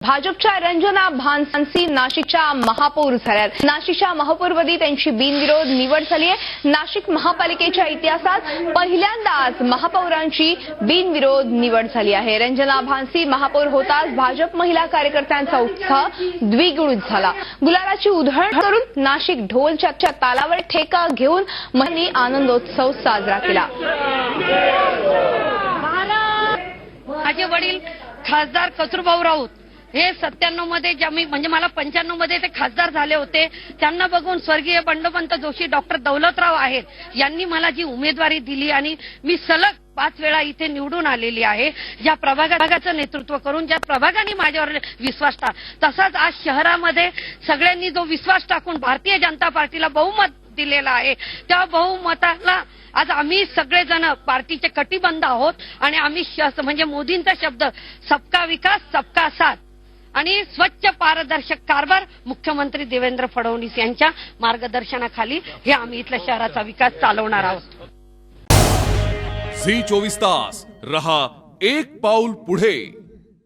भाजपच्या रंजना भानसी नाशिकच्या महापौर झाल्यात। नाशिकच्या महापौरपदी त्यांची बिनविरोध निवड झाली आहे। नाशिक महापालिकेच्या इतिहासात पहिल्यांदाच महापौरांची बिनविरोध निवड झाली आहे। रंजना भानसी महापौर होताच भाजप महिला कार्यकर्त्यांचा उत्साह द्विगुणित झाला। गुलालाची उधळण करून नाशिक ढोलच्या तालावर ठेका घेऊन महिलांनी आनंदोत्सव साजरा केला। माझे वडील खासदार कचरूभाऊ राऊत हे 97 मध्ये ज्यामी म्हणजे मला 95 मध्ये ते खासदार झाले होते। त्यांना बघून स्वर्गीय बंडोपंत जोशी, डॉक्टर दौलतराव आहेत यांनी मला जी उमेदवारी दिली आणि मी सलग 5 वेळा इथे निवडून आलेली आहे। ज्या प्रभागाचं नेतृत्व करून ज्या प्रभागाने माझ्यावर विश्वास तसाच आज शहरामध्ये सगळ्यांनी जो विश्वास टाकून भारतीय जनता पार्टीला बहुमत दिलेला आहे, त्या बहुमताला आज आम्ही सगळेजण पार्टीचे कटिबद्ध आहोत आणि आम्ही म्हणजे मोदींचा शब्द सबका विकास सबका साथ आणि स्वच्छ पारदर्शक कारभार मुख्यमंत्री देवेंद्र फडणवीस यांच्या मार्गदर्शनाखाली हे आम्ही इथल्या शहराचा विकास चालवणार आहोत। झी 24 तास रहा एक पाऊल पुढे।